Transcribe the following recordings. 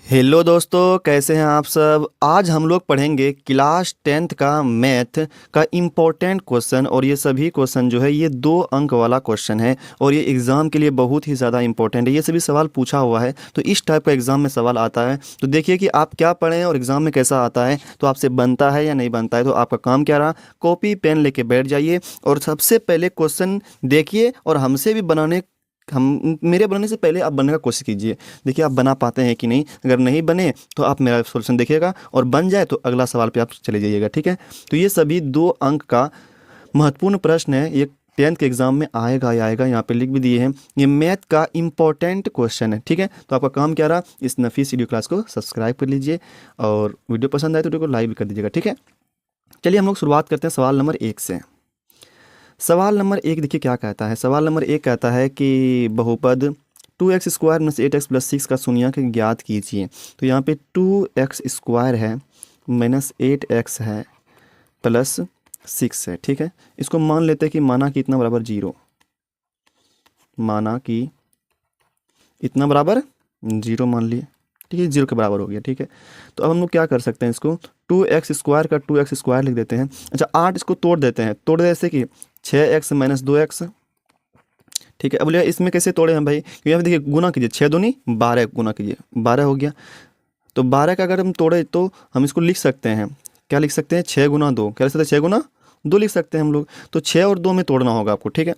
Hello दोस्तों, कैसे हैं आप सब। आज हम लोग पढ़ेंगे क्लास 10th का मैथ का इम्पोर्टेंट क्वेश्चन। और ये सभी क्वेश्चन जो है ये 2 अंक वाला क्वेश्चन है और ये एग्ज़ाम के लिए बहुत ही ज़्यादा इंपॉर्टेंट है। ये सभी सवाल पूछा हुआ है, तो इस टाइप का एग्ज़ाम में सवाल आता है। तो देखिए कि आप क्या पढ़ें और एग्ज़ाम में कैसा आता है, तो आपसे बनता है या नहीं बनता है। तो आपका काम क्या रहा, कॉपी पेन लेके बैठ जाइए और सबसे पहले क्वेश्चन देखिए और हमसे भी बनाने हम मेरे बनाने से पहले आप बनने का कोशिश कीजिए। देखिए आप बना पाते हैं कि नहीं। अगर नहीं बने तो आप मेरा सॉल्यूशन देखिएगा और बन जाए तो अगला सवाल पे आप चले जाइएगा, ठीक है। तो ये सभी 2 अंक का महत्वपूर्ण प्रश्न है। ये 10th के एग्जाम में आएगा ही आएगा, यहाँ पे लिख भी दिए हैं। ये मैथ का इंपॉर्टेंट क्वेश्चन है, ठीक है। तो आपका काम क्या रहा, इस नफीस वीडियो क्लास को सब्सक्राइब कर लीजिए और वीडियो पसंद आए तो वीडियो को लाइक भी कर दीजिएगा, ठीक है। चलिए हम लोग शुरुआत करते हैं सवाल नंबर 1 से। सवाल नंबर 1 देखिए क्या कहता है। सवाल नंबर 1 कहता है कि बहुपद 2x² - 8x + 6 का शून्यक ज्ञात कीजिए। तो यहाँ पे 2x² है -8x है +6 है, ठीक है। इसको मान लेते हैं कि माना कि इतना बराबर 0, माना कि इतना बराबर 0 मान लिए, ठीक है। 0 के बराबर हो गया, ठीक है। तो अब हम लोग क्या कर सकते हैं, इसको 2x² का 2x² लिख देते हैं। अच्छा 8 इसको तोड़ देते हैं, तोड़ दे जैसे कि 6x - 2x, ठीक है। अब बोलिए इसमें कैसे तोड़े हैं भाई, क्योंकि यहाँ पे देखिए गुना कीजिए, 6 दूनी 12 गुना कीजिए 12 हो गया। तो 12 का अगर हम तोड़े तो हम इसको लिख सकते हैं, क्या लिख सकते हैं, 6 × 2, क्या लिख सकते हैं, 6 × 2 लिख सकते हैं हम लोग। तो 6 और 2 में तोड़ना होगा आपको, ठीक है।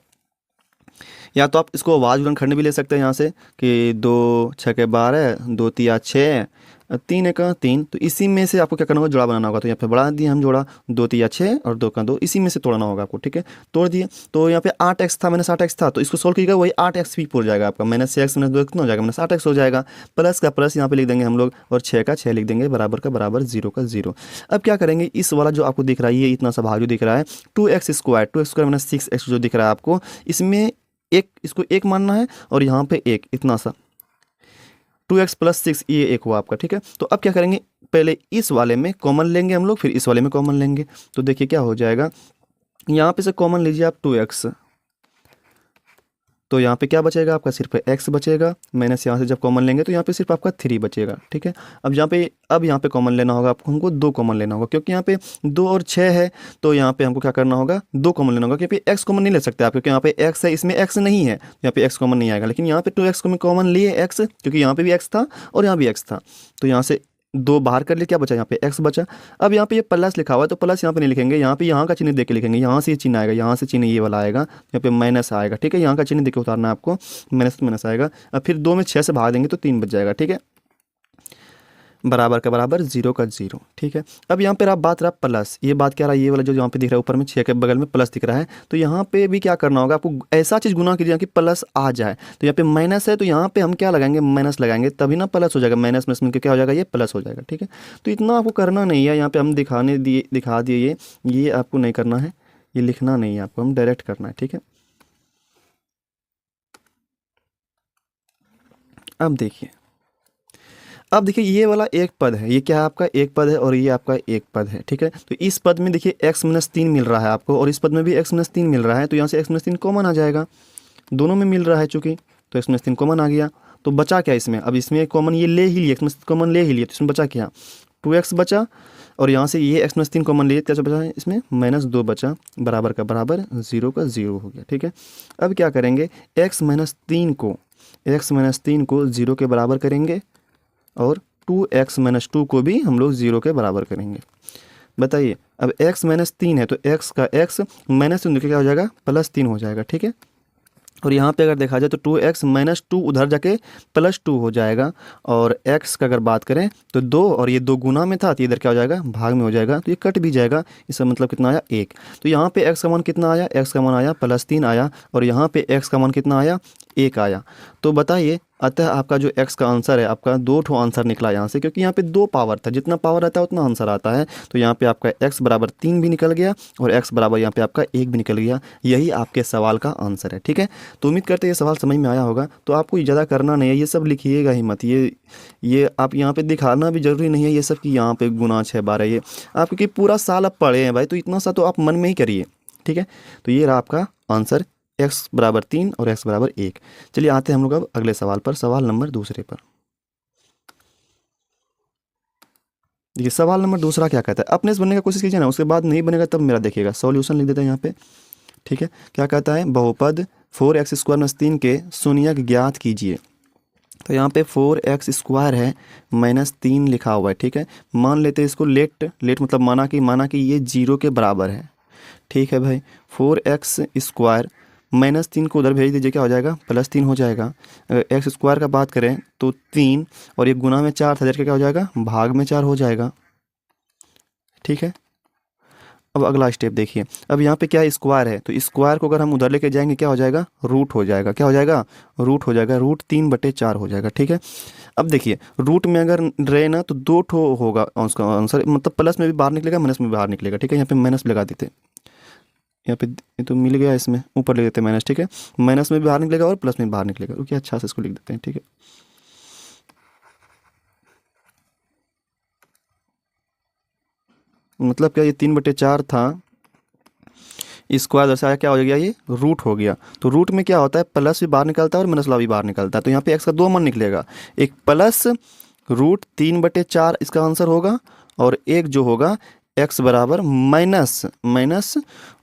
या तो आप इसको आवाज गुणनखंड भी ले सकते हैं यहाँ से कि 2 × 6 = 12, 2 × 3 = 6, 3 × 1 = 3। तो इसी में से आपको क्या करना होगा, जोड़ा बनाना होगा। तो यहाँ पे बढ़ा दिए हम जोड़ा, 2 × 3 = 6 और 2 × 2, इसी में से तोड़ना होगा आपको, ठीक है। तोड़ दिए तो यहाँ पे 8x था, -8x था, तो इसको सोल्व कीजिएगा, वही 8x भी पूरा जाएगा आपका। -6x - 2 कितना हो जाएगा, -8x हो जाएगा। प्लस का प्लस यहाँ पे लिख देंगे हम लोग और 6 का 6 लिख देंगे, बराबर का बराबर, 0 का 0। अब क्या करेंगे, इस वाला जो आपको दिख रहा है, ये इतना सा भाग जो दिख रहा है 2x² - 6x जो दिख रहा है आपको, इसमें एक, इसको 1 मानना है और यहाँ पे 1 इतना सा 2x + 6 ये 1 हुआ आपका, ठीक है। तो अब क्या करेंगे, पहले इस वाले में कॉमन लेंगे हम लोग, फिर इस वाले में कॉमन लेंगे। तो देखिए क्या हो जाएगा, यहाँ पे से कॉमन लीजिए आप 2x, तो यहाँ पे क्या बचेगा आपका, सिर्फ x बचेगा। माइनस यहाँ से जब कॉमन लेंगे तो यहाँ पे सिर्फ आपका 3 बचेगा, ठीक है। अब यहाँ पे कॉमन लेना होगा आपको, हमको 2 कॉमन लेना होगा, क्योंकि यहाँ पे 2 और 6 है। तो यहाँ पे हमको क्या करना होगा, 2 कॉमन लेना होगा, क्योंकि x कॉमन नहीं ले सकते आप, क्योंकि यहाँ पे x है, इसमें x नहीं है, यहाँ पे x कॉमन नहीं आएगा। लेकिन यहाँ पे 2x को कॉमन लिए x, क्योंकि यहाँ पे भी x था और यहाँ भी x था। तो यहाँ से 2 बाहर कर लिए, क्या बचा, यहाँ पे x बचा। अब यहाँ पे ये प्लस लिखा हुआ है, तो प्लस यहाँ पे नहीं लिखेंगे, यहाँ पे यहाँ का चिन्ह देके लिखेंगे। यहाँ से ये चिन्ह आएगा, यहाँ से चिन्ह ये वाला आएगा, यहाँ पे माइनस आएगा, ठीक है। यहाँ का चिन्ह देके उतारना है आपको, माइनस आएगा। अब फिर 2 में 6 से भाग देंगे तो 3 बच जाएगा, ठीक है। बराबर का बराबर, 0 का 0, ठीक है। अब यहाँ पे रहा बात, रहा प्लस। ये बात क्या रहा, ये वाला जो यहाँ पे दिख रहा है ऊपर में 6 के बगल में प्लस दिख रहा है, तो यहाँ पे भी क्या करना होगा आपको, ऐसा चीज़ गुना कीजिए कि प्लस आ जाए। तो यहाँ पे माइनस है, तो यहाँ पे हम क्या लगाएंगे, माइनस लगाएंगे, तभी ना प्लस हो जाएगा। माइनस में मिलकर क्या हो जाएगा, ये प्लस हो जाएगा, ठीक है। तो इतना आपको करना नहीं है, यहाँ पे हम दिखा दिए, ये आपको नहीं करना है, ये लिखना नहीं है आपको, हम डायरेक्ट करना है, ठीक है। अब देखिए ये वाला एक पद है, ये क्या है आपका, एक पद है, और ये आपका एक पद है, ठीक है। तो इस पद में देखिए x - 3 मिल रहा है आपको, और इस पद में भी x - 3 मिल रहा है। तो यहाँ से x - 3 कॉमन आ जाएगा, दोनों में मिल रहा है चूंकि, तो x - 3 कॉमन आ गया। तो बचा क्या इसमें, अब इसमें कॉमन ये ले ही लिए, x - कॉमन ले ही लिए, तो इसमें बचा क्या, 2x बचा। और यहाँ से ये x - 3 कॉमन लिए, क्या बचा है इसमें, -2 बचा, बराबर का बराबर, 0 का 0 हो गया, ठीक है। अब क्या करेंगे, x - 3 को 0 के बराबर करेंगे और 2x - 2 को भी हम लोग 0 के बराबर करेंगे। बताइए, अब x - 3 है, तो x का x माइनस 3 क्या हो जाएगा, +3 हो जाएगा, ठीक है। और यहाँ पे अगर देखा जाए तो 2x - 2 उधर जाके +2 हो जाएगा। और x का अगर बात करें तो 2, और ये 2 गुना में था, तो इधर क्या हो जाएगा, भाग में हो जाएगा, तो ये कट भी जाएगा। इसका मतलब कितना आया, 1। तो यहाँ पे x का मान कितना आया, x का मान आया +3 आया, और यहाँ पे x का मान कितना आया, 1 आया। तो बताइए, अतः आपका जो x का आंसर है, आपका 2 ठो आंसर निकला यहाँ से, क्योंकि यहाँ पे 2 पावर था, जितना पावर रहता है उतना आंसर आता है। तो यहाँ पे आपका x बराबर 3 भी निकल गया और x बराबर यहाँ पे आपका 1 भी निकल गया। यही आपके सवाल का आंसर है, ठीक है। तो उम्मीद करते हैं ये सवाल समझ में आया होगा। तो आपको ज़्यादा करना नहीं है, ये सब लिखिएगा ही मत। ये आप यहाँ पे दिखाना भी जरूरी नहीं है ये सब कि यहाँ पे गुना 6 12, ये आप क्योंकि पूरा साल आप पढ़े हैं भाई, तो इतना सा तो आप मन में ही करिए, ठीक है। तो ये रहा आपका आंसर, x बराबर 3 और x बराबर 1। चलिए आते हैं हम लोग अब अगले सवाल पर, सवाल नंबर दूसरे पर। देखिए सवाल नंबर दूसरा क्या कहता है, अपने से बनने का कोशिश कीजिए ना, उसके बाद नहीं बनेगा तब मेरा देखिएगा। सॉल्यूशन लिख देते हैं यहाँ पे, ठीक है। क्या कहता है, बहुपद 4x² - 3 के शून्यक ज्ञात कीजिए। तो यहाँ पे 4x² है -3 लिखा हुआ है, ठीक है। मान लेते हैं इसको लेट मतलब माना कि ये 0 के बराबर है, ठीक है भाई। 4x² -3 को उधर भेज दीजिए, क्या हो जाएगा, +3 हो जाएगा। अगर x² का बात करें तो 3 और ये गुना में 4 था, इधर क्या हो जाएगा, भाग में 4 हो जाएगा, ठीक है। अब अगला स्टेप देखिए, अब यहाँ पे क्या स्क्वायर है, तो स्क्वायर को अगर हम उधर लेके जाएंगे क्या हो जाएगा, रूट हो जाएगा, क्या हो जाएगा, रूट हो जाएगा, रूट 3/4 हो जाएगा, ठीक है। अब देखिए रूट में अगर रहे ना तो 2 ठो होगा उसका आंसर, मतलब प्लस में भी बाहर निकलेगा, माइनस में भी बाहर निकलेगा, ठीक है। यहाँ पे माइनस लगा देते, यहाँ पे ये तो मिल गया, इसमें ऊपर ले देते माइनस, ठीक है। माइनस में भी बाहर निकलेगा और प्लस में भी बाहर निकलेगा, ओके। अच्छा से इसको लिख देते हैं, ठीक है। मतलब क्या, ये 3/4 था, स्क्वायर दर्शाया, क्या हो गया, ये रूट हो गया। तो रूट में क्या होता है, प्लस भी बाहर निकलता है और माइनस भी बाहर निकलता है। तो यहाँ पे एक्स का 2 मान निकलेगा, एक प्लस रूट 3/4 इसका आंसर होगा, और एक जो होगा एक्स बराबर माइनस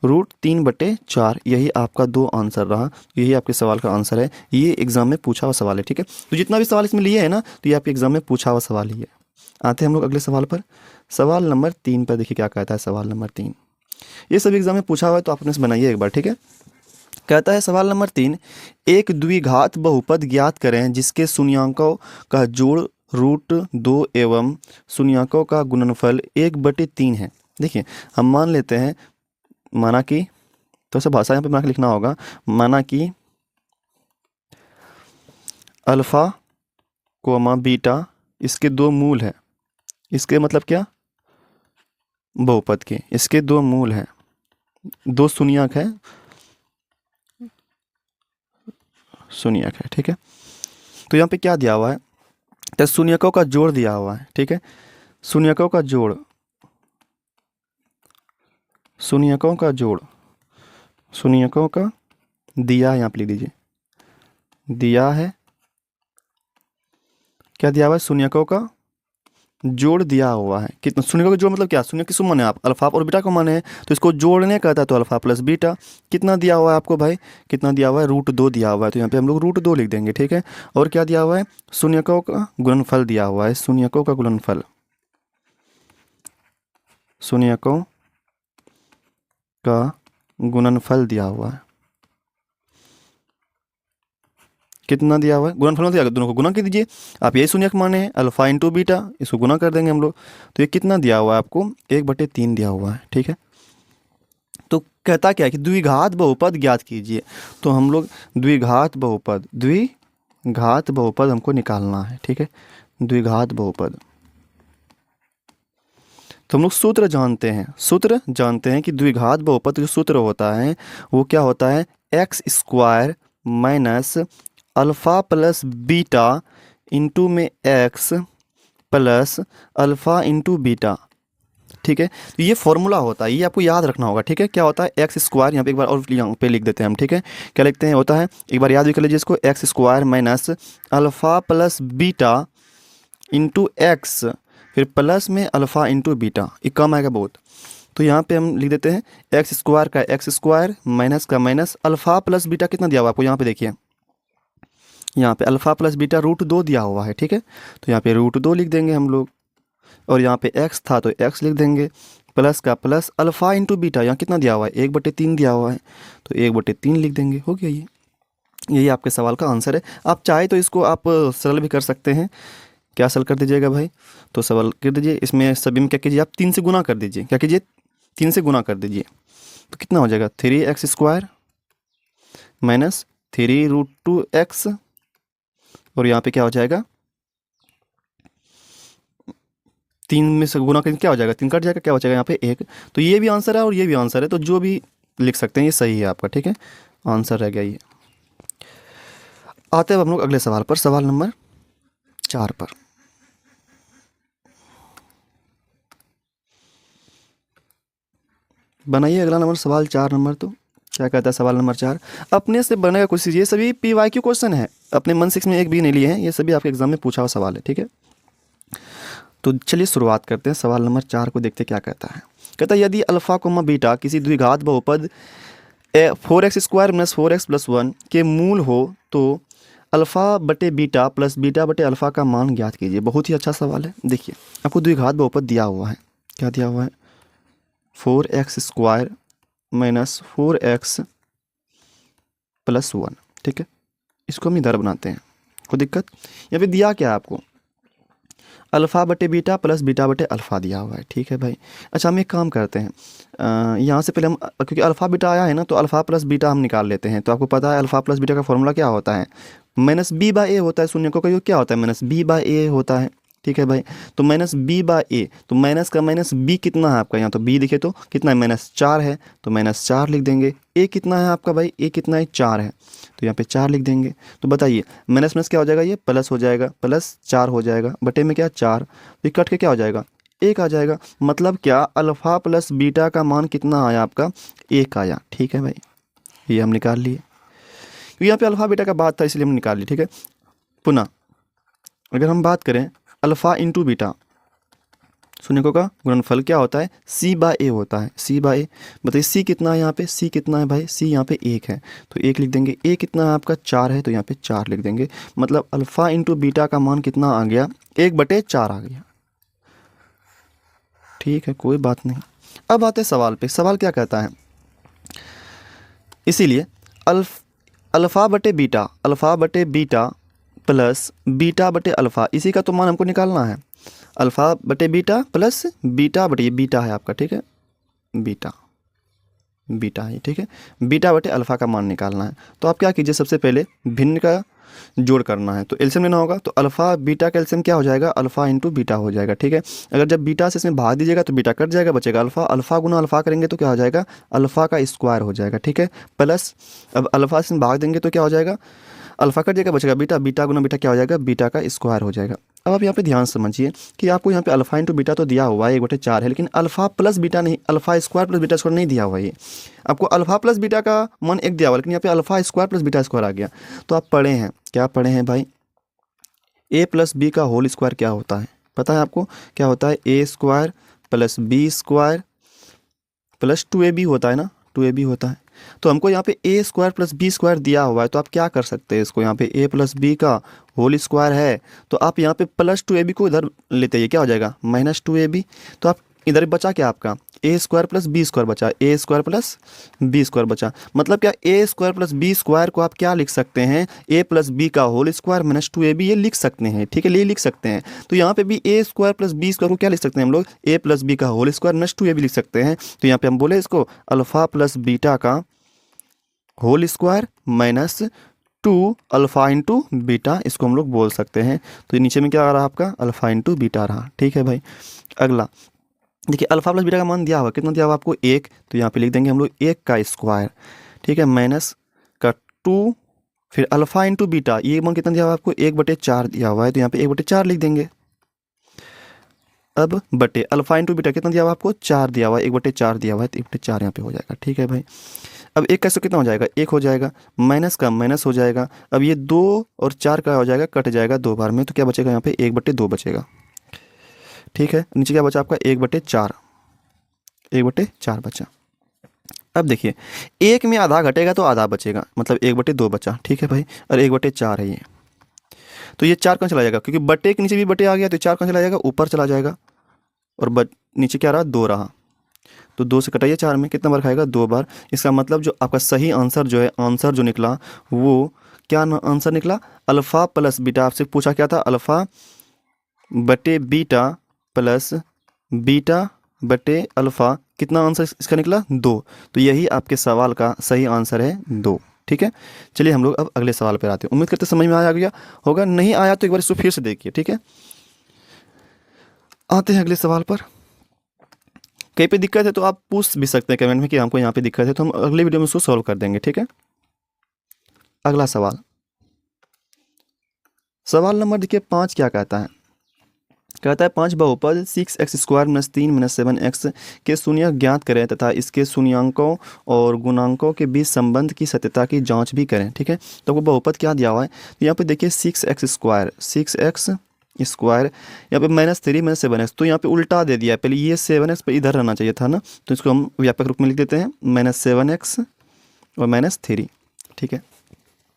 रूट 3/4। यही आपका 2 आंसर रहा, यही आपके सवाल का आंसर है। ये एग्जाम में पूछा हुआ सवाल है, ठीक है। तो जितना भी सवाल इसमें लिए है ना, तो ये आपके एग्जाम में पूछा हुआ सवाल ही है। आते हैं हम लोग अगले सवाल पर, सवाल नंबर 3 पर। देखिए क्या कहता है सवाल नंबर 3, ये सभी एग्जाम में पूछा हुआ है, तो आप अपने से बनाइए एक बार, ठीक है। कहता है सवाल नंबर 3, एक द्विघात बहुपद ज्ञात करें जिसके शून्यांकों का जोड़ √2 एवं शून्यांकों का गुणनफल 1/3 है। देखिए हम मान लेते हैं, माना कि, तो ऐसा भाषा यहाँ पे बना के लिखना होगा, माना कि अल्फा कोमा बीटा इसके 2 मूल है, इसके मतलब क्या, बहुपद के इसके 2 मूल हैं, 2 शून्यक है, शून्यक है, ठीक है। तो यहाँ पे क्या दिया हुआ है, तो शून्यकों का जोड़ दिया हुआ है, ठीक है। शून्यकों का जोड़, शून्यकों का जोड़, शून्यकों का दिया है, यहाँ पे लिख दीजिए, दिया है, क्या दिया हुआ है, शून्यकों का जोड़ दिया हुआ है। कितना शून्यकों का जोड़ मतलब क्या, शून्य की सुम माने आप अल्फा और बीटा को माने हैं, तो इसको जोड़ने का था, तो अल्फा प्लस बीटा। कितना दिया हुआ है आपको भाई, कितना दिया हुआ है, √2 दिया हुआ है, तो यहाँ पे हम लोग √2 लिख देंगे, ठीक है। और क्या दिया हुआ है, शून्यकों का गुणनफल दिया हुआ है, शून्यकों का गुणनफल, शून्यकों का गुणनफल दिया हुआ है। कितना दिया हुआ है, गुणनफल दिया, दोनों को गुना कर दीजिए। आप यही शून्यक माने हैं, अल्फा इंटू बीटा, इसको गुना कर देंगे हम लोग। तो ये कितना दिया हुआ है आपको, 1/3 दिया हुआ है, ठीक है। तो कहता क्या है कि द्विघात बहुपद ज्ञात कीजिए। तो हम लोग द्विघात बहुपद हमको निकालना है, ठीक है। द्विघात बहुपद, तो हम लोग सूत्र जानते हैं कि द्विघात बहुपद जो सूत्र होता है वो क्या होता है, x² minus alpha plus beta into में x plus alpha into beta, ठीक है। तो ये फॉर्मूला होता है, ये आपको याद रखना होगा, ठीक है। क्या होता है, x², यहाँ पे एक बार और यहाँ पे लिख देते हैं हम, ठीक है। क्या लिखते हैं, होता है, एक बार याद भी कर लीजिए इसको, x² minus alpha plus beta into x, फिर प्लस में अल्फ़ा इंटू बीटा, ये कम आएगा बहुत, तो यहाँ पे हम लिख देते हैं x² का x² माइनस का माइनस अल्फ़ा प्लस बीटा, कितना दिया हुआ आपको, यहाँ पे देखिए, यहाँ पे अल्फ़ा प्लस बीटा √2 दिया हुआ है, ठीक है। तो यहाँ पे √2 लिख देंगे हम लोग, और यहाँ पे x था तो x लिख देंगे, प्लस का प्लस अल्फ़ा इंटू बीटा, यहाँ कितना दिया हुआ है, 1/3 दिया हुआ है, तो 1/3 लिख देंगे, हो गया। ये यही आपके सवाल का आंसर है। आप चाहे तो इसको आप सरल भी कर सकते हैं। क्या सरल कर दीजिएगा भाई, तो सरल कर दीजिए, इसमें सभी में क्या कीजिए, आप 3 से गुना कर दीजिए, क्या कीजिए, 3 से गुना कर दीजिए, तो कितना हो जाएगा, 3x² माइनस 3√2x, और यहाँ पे क्या हो जाएगा, 3 में से गुना करेंगे क्या हो जाएगा, 3 कट जाएगा, क्या हो जाएगा यहाँ पे 1। तो ये भी आंसर है और ये भी आंसर है, तो जो भी लिख सकते हैं ये सही है आपका, ठीक है, आंसर रह गया ये। आते हैं हम लोग अगले सवाल पर, सवाल नंबर 4 पर। बनाइए अगला नंबर, सवाल 4 नंबर। तो क्या कहता है सवाल नंबर 4, अपने से बनेगा कुछ, ये सभी PYQ क्वेश्चन है, अपने मन 6 में एक भी नहीं लिए हैं, ये सभी आपके एग्जाम में पूछा हुआ सवाल है, ठीक है। तो चलिए शुरुआत करते हैं। सवाल नंबर 4 को देखते क्या कहता है। कहता है यदि अल्फ़ा कोमा बीटा किसी द्विघात बहुपद 4x² - 4x + 1 के मूल हो तो अल्फ़ा बटे बीटा प्लस बीटा बटे अल्फ़ा का मान ज्ञात कीजिए। बहुत ही अच्छा सवाल है। देखिए आपको द्विघात बहुपद दिया हुआ है। क्या दिया हुआ है? 4x² - 4x + 1। ठीक है, इसको हम इधर बनाते हैं, कोई दिक्कत? यहाँ पे दिया क्या है आपको? अल्फ़ा बटे बीटा प्लस बीटा बटे अल्फ़ा दिया हुआ है। ठीक है भाई। अच्छा हम एक काम करते हैं, यहाँ से पहले हम, क्योंकि अल्फ़ा बीटा आया है ना, तो अल्फ़ा प्लस बीटा हम निकाल लेते हैं। तो आपको पता है अल्फ़ा प्लस बीटा का फॉर्मूला क्या होता है? -b/a होता है। शून्य को क्या होता है? -b/a होता है। ठीक है भाई। तो -b/a, तो माइनस का माइनस b कितना है आपका? यहाँ तो b दिखे तो कितना है? -4 है, तो -4 लिख देंगे। a कितना है आपका भाई? a कितना है? 4 है, तो यहाँ पे 4 लिख देंगे। तो बताइए माइनस माइनस क्या हो जाएगा? ये प्लस हो जाएगा, +4 हो जाएगा, बटे में क्या 4, तो ये कट के क्या हो जाएगा? 1 आ जाएगा। मतलब क्या? अल्फ़ा प्लस बीटा का मान कितना आया आपका? 1 आया। ठीक है भाई, ये हम निकाल लिए, क्योंकि यहाँ पे अल्फ़ा बीटा का बात था इसलिए हम निकाल लिए। ठीक है। पुनः अगर हम बात करें अल्फ़ा इंटू बीटा, शून्यकों का गुणनफल क्या होता है? c/a होता है। c/a, बताइए c कितना है यहाँ पे? c कितना है भाई? c यहाँ पे 1 है, तो 1 लिख देंगे। a कितना है आपका? 4 है, तो यहाँ पे 4 लिख देंगे। मतलब अल्फ़ा इंटू बीटा का मान कितना आ गया? 1/4 आ गया। ठीक है, कोई बात नहीं। अब आते हैं सवाल पे। सवाल क्या कहता है? इसीलिए अल्फ़ा बटे बीटा प्लस बीटा बटे अल्फ़ा, इसी का तो मान हमको निकालना है। अल्फ़ा बटे बीटा प्लस बीटा बटे, ये बीटा है आपका। ठीक है, बीटा है। ठीक है, बीटा बटे अल्फ़ा का मान निकालना है। तो आप क्या कीजिए, सबसे पहले भिन्न का जोड़ करना है, तो एलसीएम लेना होगा। तो अल्फ़ा बीटा का एलसीएम क्या हो जाएगा? अल्फ़ा इंटू बीटा हो जाएगा। ठीक है, अगर जब बीटा से इसमें भाग दीजिएगा तो बीटा कट जाएगा, बचेगा अल्फ़ा। अल्फ़ा गुना अल्फ़ा करेंगे तो क्या हो जाएगा? अल्फ़ा का स्क्वायर हो जाएगा। ठीक है, प्लस अब अल्फ़ा से भाग देंगे तो क्या हो जाएगा? अल्फ़ा कट जाएगा, बचेगा बीटा। बीटा गुना बीटा क्या हो जाएगा? बीटा का स्क्वायर हो जाएगा। अब आप यहाँ पे ध्यान समझिए कि आपको यहाँ पे अल्फ़ा इंटू बीटा तो दिया हुआ है 1/4 है, लेकिन अल्फ़ा प्लस बीटा नहीं, alpha square plus beta square नहीं दिया हुआ है। आपको अल्फ़ा प्लस बीटा का मान 1 दिया हुआ है, लेकिन यहाँ पे alpha square plus beta square आ गया। तो आप पढ़े हैं, क्या पढ़े हैं भाई? a प्लस बी का होल स्क्वायर क्या होता है? पता है आपको क्या होता है? a² plus b² plus 2ab होता है ना, 2ab होता है। तो हमको यहाँ पे a² प्लस b² दिया हुआ है, तो आप क्या कर सकते हैं इसको? यहाँ पे a प्लस बी का होल स्क्वायर है, तो आप यहाँ पे प्लस 2ab को इधर लेते हैं, क्या हो जाएगा? -2ab। तो आप इधर बचा क्या आपका? a² प्लस b² बचा, a² प्लस b² बचा। मतलब क्या? a² प्लस b² को आप क्या लिख सकते हैं? a प्लस बी का होल स्क्वायर -2ab, ये लिख सकते हैं। ठीक है, ये लिख सकते हैं। तो यहाँ पे भी a² प्लस b² को क्या लिख सकते हैं हम लोग? a प्लस बी का होल स्क्वायर -2ab लिख सकते हैं। तो यहाँ पे हम बोले इसको अल्फ़ा प्लस बीटा का whole square -2 alpha into beta, इसको हम लोग बोल सकते हैं। तो नीचे में क्या आ रहा आपका? अल्फ़ा इंटू बीटा रहा। ठीक है भाई। अगला देखिए, अल्फ़ा प्लस बीटा का मान दिया हुआ, कितना दिया हुआ आपको? 1, तो यहाँ पे लिख देंगे हम लोग 1 का स्क्वायर। ठीक है, माइनस का 2, फिर अल्फ़ा इंटू बीटा, ये मान कितना दिया हुआ आपको? 1/4 दिया हुआ है, तो यहाँ पे 1/4 लिख देंगे। अब बटे अल्फ़ा इंटू बीटा कितना दिया हुआ आपको? 4 दिया हुआ है, 1/4 दिया हुआ है, तो 1/4 यहाँ पे हो जाएगा। ठीक है भाई। अब 1 का कितना हो जाएगा? 1 हो जाएगा, माइनस का माइनस हो जाएगा। अब ये 2 और 4 का हो जाएगा, कट जाएगा 2 बार में, तो क्या बचेगा यहाँ पे? 1/2 बचेगा। ठीक है, नीचे क्या बचा आपका? 1/4, 1/4 बचा। अब देखिए 1 में आधा घटेगा तो आधा बचेगा, मतलब 1/2 बचा। ठीक है भाई, और 1/4 है ये, तो ये 4 कहाँ चला जाएगा? क्योंकि बटे के नीचे भी बटे आ गया, तो 4 कहाँ चला जाएगा? ऊपर चला जाएगा। और नीचे क्या रहा? 2 रहा, तो 2 से कटाइए 4 में, कितना बार खाएगा? 2 बार। इसका मतलब जो आपका सही आंसर जो है, आंसर जो निकला वो क्या आंसर निकला? Alpha plus beta. आपसे पूछा क्या था? अल्फ़ा बटे बीटा प्लस बीटा बटे अल्फ़ा, कितना आंसर इसका निकला? 2। तो यही आपके सवाल का सही आंसर है, 2। ठीक है, चलिए हम लोग अब अगले सवाल पर आते हैं। उम्मीद करते समझ में आ गया होगा, नहीं आया तो एक बार इसको फिर से देखिए। ठीक है, आते हैं अगले सवाल पर। कहीं पे दिक्कत है तो आप पूछ भी सकते हैं कमेंट में कि हमको यहाँ पे दिक्कत है, तो हम अगले वीडियो में उसको सॉल्व कर देंगे। ठीक है, अगला सवाल, सवाल नंबर देखिए 5 क्या कहता है? कहता है 5 बहुपद 6x² - 3 - 7x के शून्यक ज्ञात करें तथा इसके शून्यांकों और गुणांकों के बीच संबंध की सत्यता की जांच भी करें। ठीक है, तो वो बहुपद क्या दिया हुआ है? तो यहाँ पे देखिए 6x², 6x स्क्वायर, यहाँ पे -3 -7x, तो यहाँ पे उल्टा दे दिया है, पहले ये 7x पे इधर रहना चाहिए था ना, तो इसको हम व्यापक रूप में लिख देते हैं -7x और -3, ठीक है।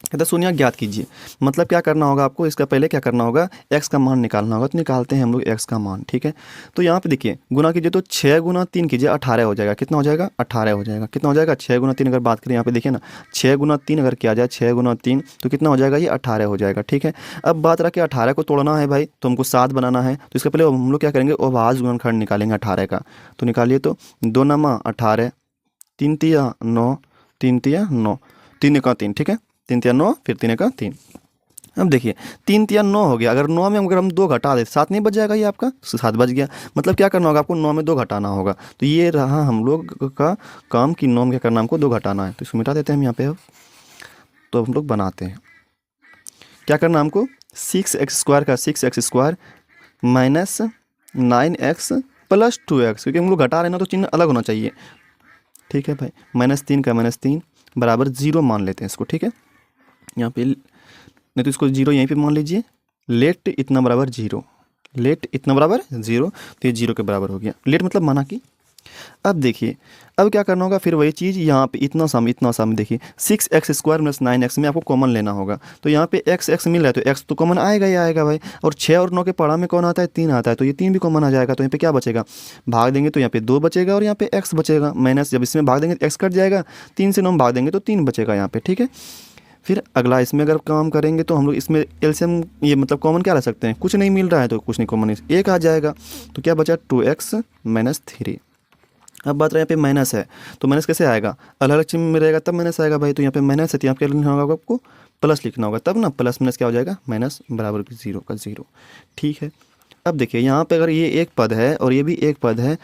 कहता शून्य ज्ञात कीजिए, मतलब क्या करना होगा आपको, इसका पहले क्या करना होगा, x का मान निकालना होगा। तो निकालते हैं हम लोग x का मान, ठीक है। तो यहाँ पे देखिए गुना कीजिए तो 6 गुना 3 कीजिए 18 हो जाएगा। कितना हो जाएगा, 18 हो जाएगा। कितना हो जाएगा, 6 गुना 3 अगर बात करें यहाँ पे देखिए ना, 6 गुना 3 अगर किया जाए, 6 गुना 3 तो कितना हो जाएगा, ये 18 हो जाएगा, ठीक है। अब बात रहा कि 18 को तोड़ना है भाई, तो हमको 7 बनाना है, तो इसका पहले हम लोग क्या करेंगे, अभाज्य गुणनखंड निकालेंगे 18 का। तो निकालिए, तो 2 नमा 18, 3 तिया 9, 3 तिया 9, 3 का 3, ठीक है, 3 तिया 9, फिर 3 का 3। अब देखिए 3 तिया 9 हो गया, अगर 9 में अगर हम 2 घटा दे 7 नहीं बच जाएगा, ये आपका 7 बच गया। मतलब क्या करना होगा आपको, 9 में 2 घटाना होगा। तो ये रहा हम लोग का काम कि 9 में क्या करना, हमको 2 घटाना है। तो इसको मिटा देते हैं हम यहाँ पे। अब तो हम लोग बनाते हैं, क्या करना हमको, 6x² का 6x² minus 9x plus 2x, क्योंकि हम लोग घटा रहे हैं ना तो चिन्ह अलग होना चाहिए, ठीक है भाई। -3 का -3 बराबर 0 मान लेते हैं इसको, ठीक है। यहाँ पे नहीं तो इसको 0 यहीं पे मान लीजिए। लेट इतना बराबर 0, लेट इतना बराबर 0, तो ये 0 के बराबर हो गया। लेट मतलब माना कि। अब देखिए अब क्या करना होगा, फिर वही चीज़ यहाँ पे इतना सम देखिए 6x² - 9x में आपको कॉमन लेना होगा। तो यहाँ पे x मिल रहा है तो x तो कॉमन आएगा ही आएगा भाई। और 6 और 9 के पढ़ा में कौन आता है, 3 आता है, तो ये 3 भी कॉमन आ जाएगा। तो यहाँ पे क्या बचेगा, भाग देंगे तो यहाँ पे 2 बचेगा और यहाँ पे x बचेगा माइनस, जब इसमें भाग देंगे तो x कट जाएगा, 3 से 9 भाग देंगे तो 3 बचेगा यहाँ पे, ठीक है। फिर अगला इसमें अगर काम करेंगे तो हम लोग इसमें एलसीएम, ये मतलब कॉमन क्या रख सकते हैं, कुछ नहीं मिल रहा है तो कुछ नहीं कॉमन, एक आ जाएगा। तो क्या बचा, 2x - 3। अब बात रहा यहाँ पे माइनस है, तो माइनस कैसे आएगा, अलग अलग चिन्ह में रहेगा तब माइनस आएगा भाई। तो यहाँ पे माइनस है तो यहाँ पे क्या लिखना होगा आपको, प्लस लिखना होगा, तब ना प्लस माइनस क्या हो जाएगा, माइनस बराबर 0 का 0, ठीक है। अब देखिए यहाँ पे अगर ये एक पद है और ये भी एक पद है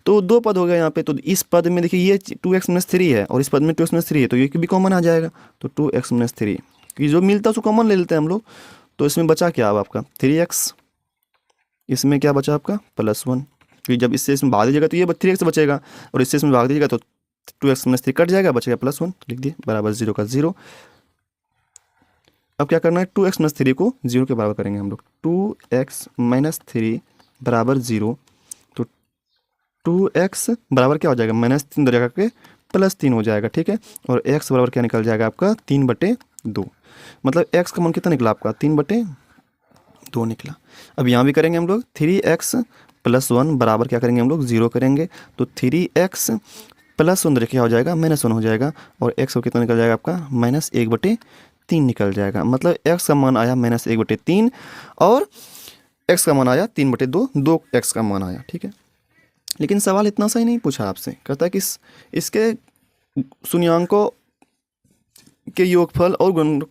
तो 2 पद हो गया यहाँ पे। तो इस पद में देखिए ये 2x - 3 है और इस पद में 2x - 3 है, तो ये भी कॉमन आ जाएगा। तो 2x - 3 कि जो मिलता है उसको कॉमन ले लेते हैं हम लोग। तो इसमें बचा क्या अब आपका 3x, इसमें क्या बचा आपका +1, क्योंकि जब इससे इसमें भाग दीजिएगा तो ये 3x बचेगा और इससे इसमें भाग दीजिएगा तो 2x - 3 कट जाएगा, बचेगा +1, लिख दिए बराबर 0 का 0। अब क्या करना है, 2x - 3 को 0 के बराबर करेंगे हम लोग। 2x - 3 बराबर 0, तो 2x बराबर क्या हो जाएगा, -3 दो जगह के +3 हो जाएगा, ठीक है। और x बराबर क्या निकल जाएगा आपका 3/2, मतलब x का मान कितना निकला आपका 3/2 निकला। अब यहाँ भी करेंगे हम लोग 3x + 1 बराबर क्या करेंगे हम लोग 0 करेंगे। तो 3x + 1 क्या हो जाएगा, -1 हो जाएगा और x को कितना निकल जाएगा आपका -1/3 निकल जाएगा। मतलब x का मान आया -1/3 और x का मान आया 3/2, 2x का मान आया, ठीक है। लेकिन सवाल इतना सा ही नहीं पूछा आपसे, कहता है कि इसके शून्यांकों के योगफल और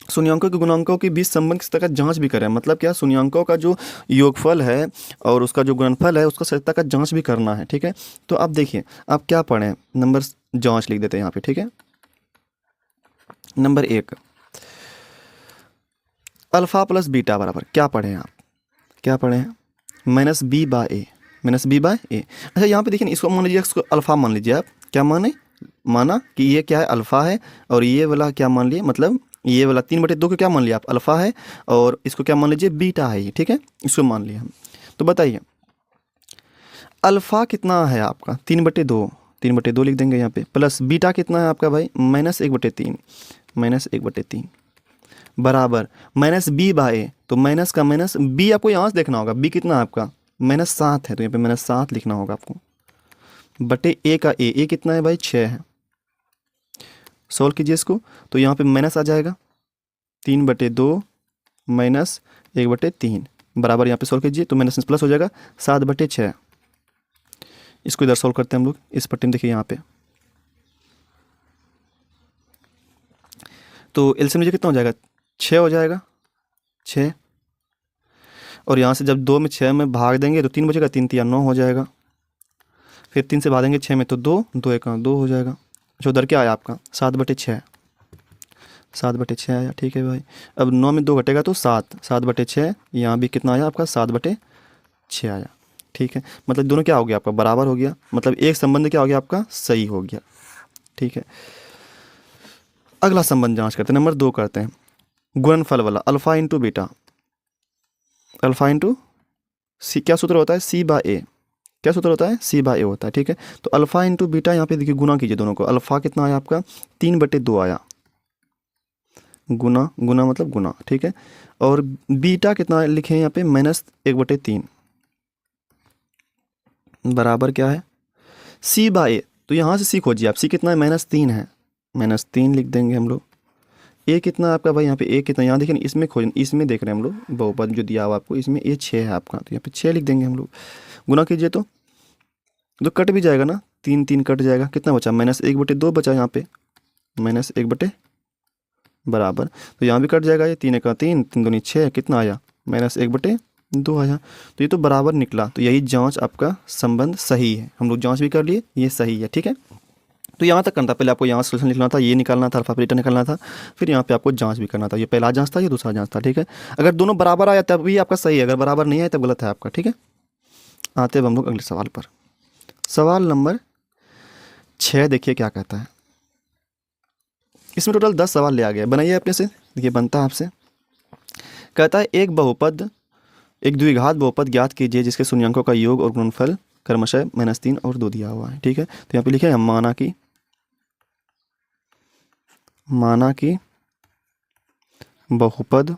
शून्यांकों के गुणांकों के बीच संबंध की सत्ता का जांच भी करें। मतलब क्या, शून्यांकों का जो योगफल है और उसका जो गुणनफल है उसका सत्ता का जांच भी करना है, ठीक है। तो आप देखिए आप क्या पढ़ें, नंबर जांच लिख देते हैं यहाँ पे, ठीक है। नंबर 1, अल्फा प्लस बीटा बराबर क्या पढ़े आप, क्या पढ़े हैं, -b/a, -b/a। अच्छा यहाँ पे देखिए ना, इसको मान लीजिए, इसको अल्फा मान लीजिए आप, क्या माना कि ये क्या है, अल्फा है, और ये वाला क्या मान लिए, मतलब ये वाला 3/2 को क्या मान लिया आप, अल्फा है, और इसको क्या मान लीजिए, बीटा है ये, ठीक है, इसको मान लिया हम। तो बताइए अल्फा कितना है आपका 3/2, 3/2 लिख देंगे यहाँ पे, प्लस बीटा कितना है आपका भाई -1/3, -1/3 बराबर -b/a। तो माइनस का माइनस, b आपको यहाँ से देखना होगा, b कितना है आपका -7 है, तो यहाँ पे -7 लिखना होगा आपको, बटे a का a कितना है भाई 6 है। सॉल्व कीजिए इसको, तो यहाँ पे माइनस आ जाएगा 3/2 -1/3 बराबर, यहाँ पे सॉल्व कीजिए तो माइनस प्लस हो जाएगा 7/6। इसको इधर सॉल्व करते हैं हम लोग, इस पट्टी में देखिए यहाँ पे, तो एलसीएम लीजिए कितना हो जाएगा 6 हो जाएगा 6, और यहाँ से जब 2 में 6 में भाग देंगे तो 3 बचेगा, 3 तिया 9 हो जाएगा, फिर 3 से भागेंगे 6 में तो 2, 2 1 2 हो जाएगा। अच्छा उधर क्या आया आपका 7/6, 7/6 आया, ठीक है भाई। अब 9 में 2 घटेगा तो 7, 7/6, यहाँ भी कितना आया आपका 7/6 आया, ठीक है। मतलब दोनों क्या हो गया आपका बराबर हो गया, मतलब एक संबंध क्या हो गया आपका सही हो गया, ठीक है। अगला संबंध जांच करते हैं, नंबर 2 करते हैं, गुणनफल वाला alpha into beta. Alpha into C, क्या सूत्र होता है, सी बाय ए, क्या सूत्र होता है, सी बाय ए होता है, ठीक है। तो अल्फ़ा इंटू बीटा, यहाँ पे देखिए गुना कीजिए दोनों को, अल्फ़ा कितना आया आपका 3/2 आया, गुना गुना मतलब गुना, ठीक है। और बीटा कितना लिखे हैं यहाँ पे -1/3 बराबर क्या है, सी बाय ए। तो यहाँ से सी खोजिए आप, सी कितना है, -3 है, -3 लिख देंगे हम लोग। ए कितना है आपका भाई, यहाँ पे ए कितना, यहाँ देखिए इसमें खोज, इसमें देख रहे हैं हम लोग बहुपद जो दिया हुआ आपको, इसमें ए 6 है आपका, तो यहाँ पे 6 लिख देंगे हम लोग। गुना कीजिए तो कट भी जाएगा ना, 3 3 कट जाएगा, कितना बचा, -1/2 बचा यहाँ पे, -1 बराबर, तो यहाँ भी कट जाएगा, ये 3 का 3, 3 दूनी 6, कितना आया, -1/2 आया। तो ये तो बराबर निकला, तो यही जांच आपका संबंध सही है, हम लोग जांच भी कर लिए, ये सही है, ठीक है। तो यहाँ तक करना था, पहले आपको यहाँ सोल्यूशन लिखना था, ये निकालना था, अल्फा बीटा निकालना था, फिर यहाँ पे आपको जांच भी करना था, ये पहला जांच था, ये दूसरा जांच था, ठीक है। अगर दोनों बराबर आया तब भी आपका सही है, अगर बराबर नहीं आया तब गलत है आपका, ठीक है। आते अब हम लोग अगले सवाल पर। सवाल नंबर 6 देखिए क्या कहता है। इसमें टोटल 10 सवाल लिया गया है, बनाइए अपने से, देखिए बनता है आपसे। कहता है एक बहुपद, एक द्विघात बहुपद ज्ञात कीजिए जिसके शून्यांकों का योग और गुणनफल क्रमशः -3 और 2 दिया हुआ है, ठीक है। तो यहाँ पे लिखे हैं माना कि बहुपद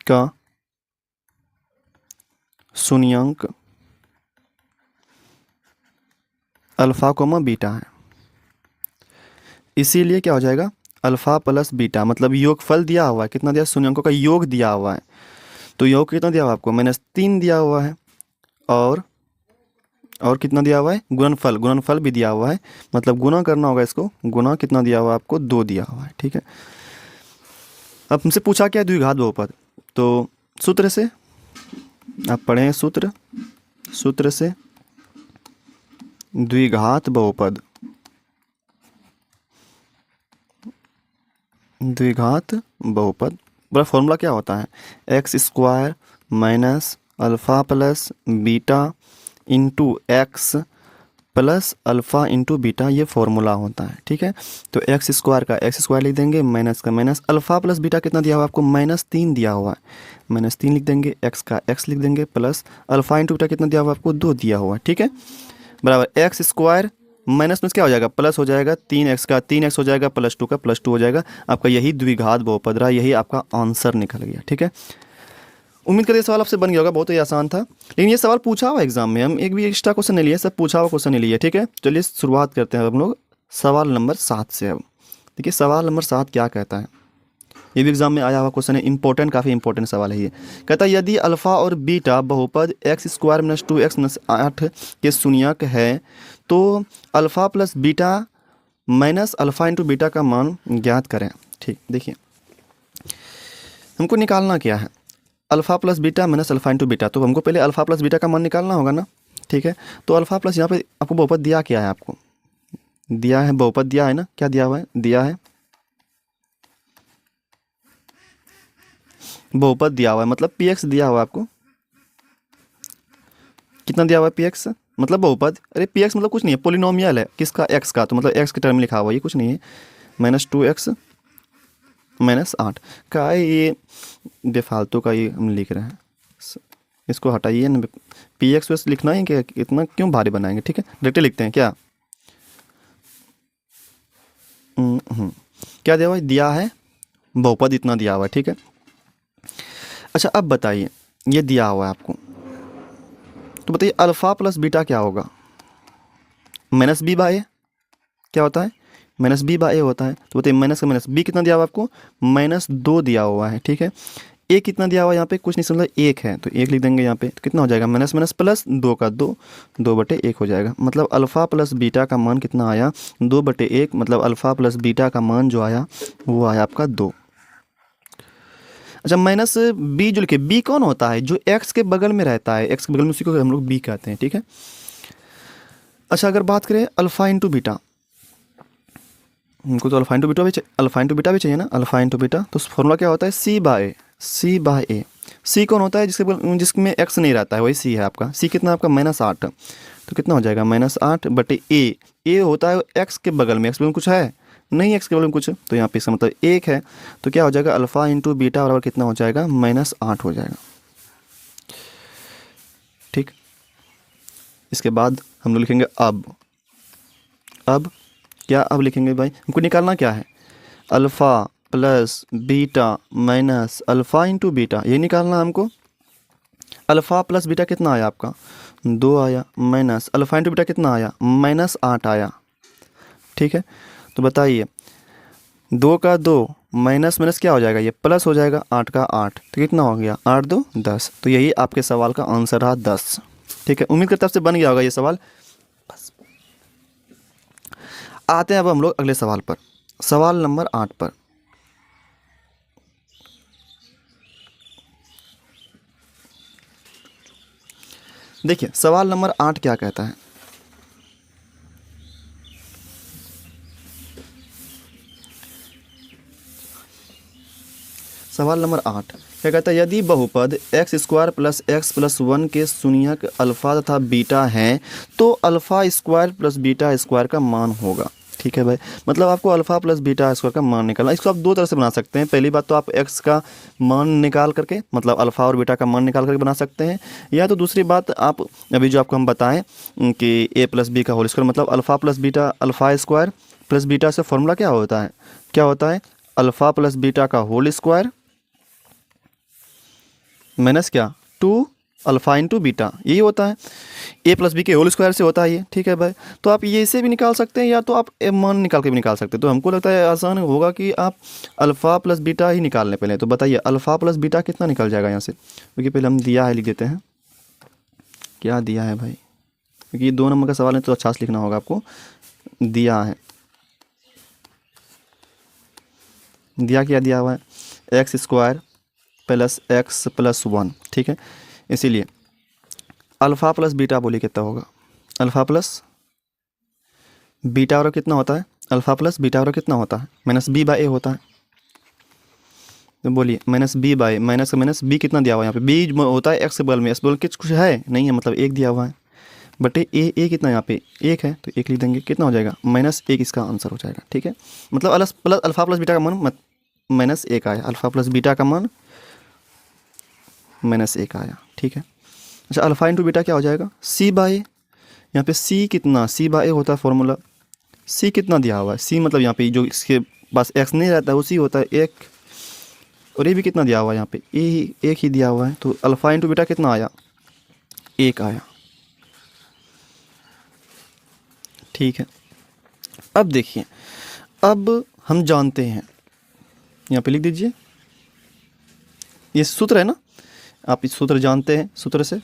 का शून्यांक अल्फा कोमा बीटा है, इसीलिए क्या हो जाएगा, अल्फा प्लस बीटा, मतलब योगफल दिया हुआ है, कितना दिया, शून्यांकों का योग दिया हुआ है, तो योग कितना दिया हुआ है आपको, -3 दिया हुआ है, और कितना दिया हुआ है, गुणनफल भी दिया हुआ है, मतलब गुना करना होगा इसको, गुना कितना दिया हुआ है आपको, 2 दिया हुआ है, ठीक है। अब हमसे पूछा क्या है, द्विघात बहुपद, तो सूत्र से आप पढ़ें, सूत्र से द्विघात बहुपद बड़ा फॉर्मूला क्या होता है, x² minus alpha plus beta into x plus alpha into beta, ये फॉर्मूला होता है, ठीक है। तो x² का x² लिख देंगे, माइनस का माइनस, अल्फ़ा प्लस बीटा कितना दिया हुआ आपको, -3 दिया हुआ है, -3 लिख देंगे, x का x लिख देंगे, प्लस अल्फ़ा इंटू बीटा कितना दिया हुआ आपको, 2 दिया हुआ है, ठीक है, बराबर x² माइनस में क्या हो जाएगा, प्लस हो जाएगा, 3x का 3x हो जाएगा, +2 का +2 हो जाएगा, आपका यही द्विघात बहुपद रहा, यही आपका आंसर निकल गया, ठीक है। उम्मीद करते सवाल आपसे बन गया होगा, बहुत ही आसान था, लेकिन ये सवाल पूछा हुआ एग्जाम में, हम एक भी एक्स्ट्रा क्वेश्चन नहीं लिए, सब पूछा हुआ क्वेश्चन नहीं लिए, ठीक है। चलिए शुरुआत करते हैं हम लोग सवाल नंबर 7 से। अब देखिए सवाल नंबर 7 क्या कहता है, ये भी एग्जाम में आया हुआ क्वेश्चन है, इंपॉर्टेंट, काफ़ी इंपॉर्टेंट सवाल है ये। कहता है यदि अल्फ़ा और बीटा बहुपद x² - 2x - 8 के शून्यक है तो alpha plus beta minus alpha into beta का मान ज्ञात करें, ठीक। देखिए हमको निकालना क्या है, alpha plus beta minus alpha into beta, तो हमको पहले अल्फ़ा प्लस बीटा का मान निकालना होगा ना, ठीक है। तो अल्फ़ा प्लस, यहाँ पे आपको बहुपद दिया क्या है, आपको दिया है बहुपद दिया है ना, क्या दिया हुआ है, दिया है बहुपद दिया हुआ है, मतलब px दिया हुआ है आपको, कितना दिया हुआ है px, मतलब बहुपद, अरे px मतलब कुछ नहीं है, पोलिनोमियल है, किसका, x का, तो मतलब x के टर्म में लिखा हुआ है, ये कुछ नहीं है, -2x - 8 का है, ये बेफालतू का ये हम लिख रहे हैं, इसको हटाइए ना, px वैसे लिखना है कि इतना क्यों भारी बनाएंगे, ठीक है, डायरेक्ट लिखते हैं क्या। क्या दिया हुआ है, दिया है बहुपद इतना दिया हुआ है, ठीक है। अच्छा अब बताइए, ये दिया हुआ है आपको, तो बताइए अल्फ़ा प्लस बीटा क्या होगा, -b/a, क्या होता है, -b/a होता है, तो बताइए माइनस का माइनस, b कितना दिया हुआ आपको, -2 दिया हुआ है, ठीक है। a कितना दिया हुआ है यहाँ पे, कुछ नहीं समझा, 1 है, तो 1 लिख देंगे यहाँ पे, तो कितना हो जाएगा, माइनस माइनस प्लस 2 का 2, 2/1 हो जाएगा, मतलब अल्फ़ा प्लस बीटा का मान कितना आया, 2/1, मतलब अल्फ़ा प्लस बीटा का मान जो आया वो आया आपका 2। अच्छा माइनस बी जो लिखे, बी कौन होता है, जो एक्स के बगल में रहता है, एक्स के बगल में उसी को हम लोग बी कहते हैं, ठीक है। अच्छा अगर बात करें अल्फ़ा इंटू बीटा, हमको तो अल्फ़ा इंटू बीटा भी चाहिए ना, अल्फ़ा इंटू बीटा, तो फॉर्मूला क्या होता है, c/a। सी कौन होता है, जिसमें एक्स नहीं रहता है, वही सी है आपका, सी कितना आपका -8, तो कितना हो जाएगा, -8/a, ए होता है एक्स के बगल में, एक्स बगल में कुछ है नहीं एक्स के बगल में कुछ, तो यहाँ पे इसका मतलब 1 है। तो क्या हो जाएगा, अल्फ़ा इंटू बीटा बराबर कितना हो जाएगा, -8 हो जाएगा। ठीक, इसके बाद हम लोग लिखेंगे अब क्या, अब लिखेंगे भाई, हमको निकालना क्या है, alpha plus beta minus alpha into beta, ये निकालना है हमको। अल्फ़ा प्लस बीटा कितना आया आपका, 2 आया, माइनस अल्फ़ा इंटू बीटा कितना आया, -8 आया। ठीक है, तो बताइए 2 का 2 माइनस माइनस क्या हो जाएगा, ये प्लस हो जाएगा, 8 का 8, तो कितना हो गया, 8 2 10। तो यही आपके सवाल का आंसर रहा 10। ठीक है, उम्मीद करता हूं आपसे बन गया होगा ये सवाल। बस आते हैं अब हम लोग अगले सवाल पर, सवाल नंबर 8 पर। देखिए सवाल नंबर 8 क्या कहता है, सवाल नंबर 8 क्या कहता है, यदि बहुपद x square plus x plus 1 के शून्यक अल्फ़ा तथा बीटा हैं तो alpha square plus beta square का मान होगा। ठीक है भाई, मतलब आपको अल्फ़ा प्लस बीटा स्क्वायर का मान निकालना। इसको आप दो तरह से बना सकते हैं। पहली बात तो आप एक्स का मान निकाल करके, मतलब अल्फ़ा और बीटा का मान निकाल करके बना सकते हैं, या तो दूसरी बात आप अभी जो आपको हम बताएं कि ए प्लस बी का होल स्क्वायर, मतलब alpha plus beta alpha square plus beta से फॉर्मूला क्या होता है, क्या होता है, अल्फ़ा प्लस बीटा का होल स्क्वायर माइनस क्या, 2 अल्फ़ा इंटू बीटा, यही होता है। ए प्लस बी के होल स्क्वायर से होता है ये। ठीक है भाई, तो आप ये इसे भी निकाल सकते हैं या तो आप मान निकाल के भी निकाल सकते हैं। तो हमको लगता है आसान होगा कि आप अल्फ़ा प्लस बीटा ही निकाल लें पहले। तो बताइए अल्फ़ा प्लस बीटा कितना निकल जाएगा यहाँ से, क्योंकि पहले हम दिया है लिख देते हैं, क्या दिया है भाई, क्योंकि ये 2 नंबर का सवाल है तो अच्छा से लिखना होगा आपको। दिया है, दिया क्या दिया हुआ है, x square plus x plus 1। ठीक है, इसीलिए अल्फ़ा प्लस बीटा बोलिए कितना होगा, अल्फ़ा प्लस बीटा और कितना होता है, अल्फ़ा प्लस बीटा और कितना होता है, -b/a होता है। तो बोलिए -b/, माइनस बी कितना दिया हुआ है यहाँ पे, बी होता है एक्स के बगल में, एक्स बगल कुछ है नहीं है, मतलब 1 दिया हुआ है, बटे ए कितना यहाँ पे 1 है तो 1 लिख देंगे, कितना हो जाएगा -1, इसका आंसर हो जाएगा। ठीक है, मतलब अल्फ़ा प्लस बीटा का मान -1 आया, अल्फ़ा प्लस बीटा का मान -1 आया। ठीक है, अच्छा अल्फ़ा इंटू बीटा क्या हो जाएगा, c/a, यहाँ पे c कितना, c/a होता है फॉर्मूला, c कितना दिया हुआ है, c मतलब यहाँ पे जो इसके पास x नहीं रहता है उसी होता है 1, और ये भी कितना दिया हुआ है यहाँ पे एक ही दिया हुआ है, तो अल्फ़ा इंटू बीटा कितना आया, 1 आया। ठीक है, अब देखिए, अब हम जानते हैं, यहाँ पे लिख दीजिए, ये सूत्र है ना, आप इस सूत्र जानते हैं, सूत्र से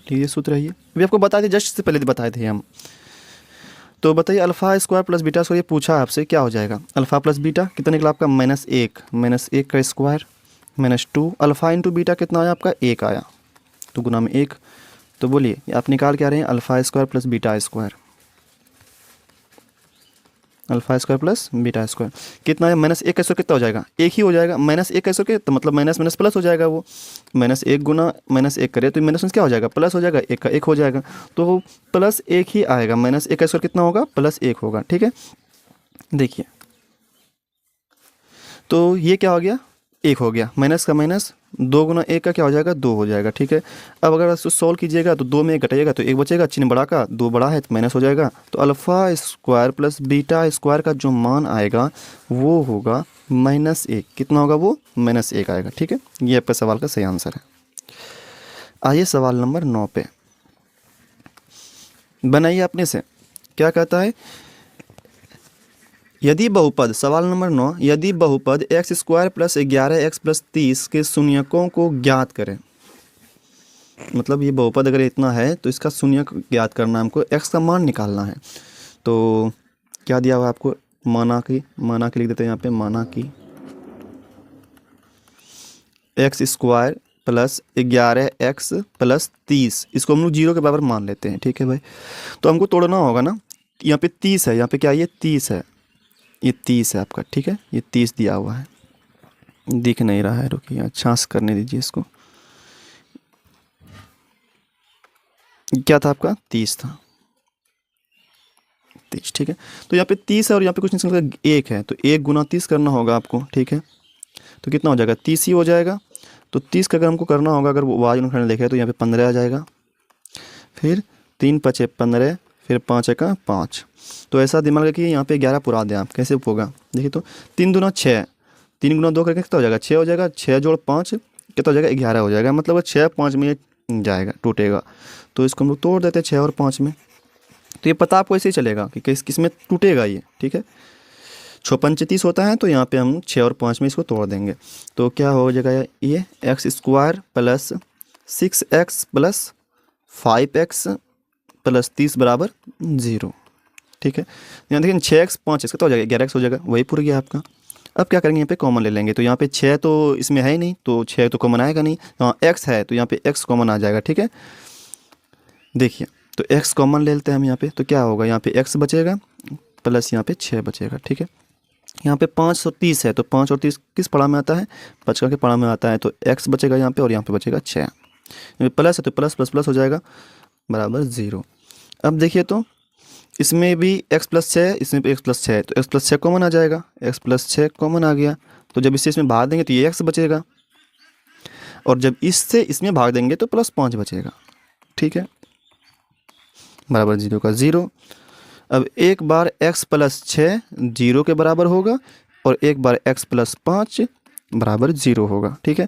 ठीक है, सूत्र है ये, अभी आपको बताए थे, जस्ट से पहले बताए थे हम। तो बताइए alpha square plus beta square, ये पूछा है आपसे, क्या हो जाएगा, अल्फ़ा प्लस बीटा कितना निकला आपका, -1 का स्क्वायर -2, अल्फ़ा इंटू बीटा कितना आया आपका, 1 आया, तो गुना में 1। तो बोलिए आप निकाल क्या रहे हैं, alpha square plus beta square, alpha square plus beta square कितना है, -1 का स्क्वायर कितना हो जाएगा, 1 ही हो जाएगा, -1 का स्क्वायर तो मतलब माइनस माइनस प्लस हो जाएगा, वो -1 गुना -1 करे तो माइनस क्या हो जाएगा, प्लस हो जाएगा, 1 का 1 हो जाएगा, तो +1 ही आएगा, -1 का स्क्वायर कितना होगा, +1 होगा। ठीक है, देखिए तो ये क्या हो गया, 1 हो गया, माइनस का माइनस, 2 गुना 1 का क्या हो जाएगा, 2 हो जाएगा। ठीक है, अब अगर इसको सॉल्व कीजिएगा तो 2 में 1 घटाइएगा तो 1 बचेगा, चिन्ह बड़ा का 2 बड़ा है तो माइनस हो जाएगा, तो alpha square plus beta square का जो मान आएगा वो होगा -1, कितना होगा वो, -1 आएगा। ठीक है, ये आपका सवाल का सही आंसर है। आइए सवाल नंबर 9 पे, बनाइए अपने से, क्या कहता है, यदि बहुपद, सवाल नंबर 9, यदि बहुपद x square plus 11x plus 30 के शून्यकों को ज्ञात करें, मतलब ये बहुपद अगर इतना है तो इसका शून्यक ज्ञात करना है हमको, x का मान निकालना है। तो क्या दिया हुआ है आपको, माना की लिख देते हैं यहाँ पे, माना की x square plus 11x plus 30, इसको हम लोग 0 के बराबर मान लेते हैं। ठीक है भाई, तो हमको तोड़ना होगा ना, यहाँ पे 30 है, यहाँ पे क्या, ये 30 है, ये 30 है आपका। ठीक है, ये 30 दिया हुआ है, दिख नहीं रहा है, रुकिए अच्छा से करने दीजिए इसको, क्या था आपका, 30 था, 30, ठीक है। तो यहाँ पे 30 है और यहाँ पे कुछ नहीं निकलेगा 1 है, तो 1 गुना 30 करना होगा आपको, ठीक है। तो कितना हो जाएगा 30 ही हो जाएगा। तो 30 का अगर हमको करना होगा, अगर वो वाई गुणनखंड लिखे तो यहाँ पे 15 आ जाएगा, फिर 3 5 15, फिर 5 का 5। तो ऐसा दिमाग रखिए यहाँ पे 11 पुरा दें आप, कैसे होगा देखिए। तो 3 दूना 6, 3 गुना 2 करके कितना हो जाएगा 6 हो जाएगा, 6 जोड़ 5 कितना हो जाएगा 11 हो जाएगा, मतलब 6 5 में जाएगा, टूटेगा। तो इसको हम लोग तोड़ देते हैं 6 और 5 में। तो ये पता आपको ऐसे ही चलेगा कि किस में टूटेगा ये, ठीक है। 6 पंच 30 होता है, तो यहाँ पे हम 6 और 5 में इसको तोड़ देंगे। तो क्या हो जाएगा ये x square plus 6x plus 5x plus 30 बराबर 0, ठीक है। यहाँ देखिए 6x 5x कितना हो जाएगा 11x हो जाएगा, वही पूरा गया आपका। अब क्या करेंगे यहाँ पे कॉमन ले लेंगे, तो यहाँ पे 6 तो इसमें है ही नहीं, तो 6 तो कॉमन आएगा नहीं। यहाँ x है तो यहाँ पे x कॉमन आ जाएगा, ठीक है। देखिए तो x कॉमन ले लेते हैं हम यहाँ पे, तो क्या होगा यहाँ पे x बचेगा प्लस यहाँ पे 6 बचेगा, ठीक है। यहाँ पे 5 और 30 है, तो 5 और 30 किस पड़ा में आता है 5 के पड़ा में आता है, तो x बचेगा यहाँ पे और यहाँ पे बचेगा 6। प्लस है तो प्लस प्लस प्लस हो जाएगा बराबर 0। अब देखिए तो इसमें भी x प्लस 6, इसमें भी x प्लस 6, तो x प्लस 6 कॉमन आ जाएगा, x प्लस 6 कॉमन आ गया। तो जब इससे इसमें भाग देंगे तो ये x बचेगा, और जब इससे इसमें भाग देंगे तो प्लस 5 बचेगा, ठीक है, बराबर 0 का 0। अब एक बार x प्लस 6 0 के बराबर होगा और एक बार x प्लस 5 बराबर 0 होगा, ठीक है।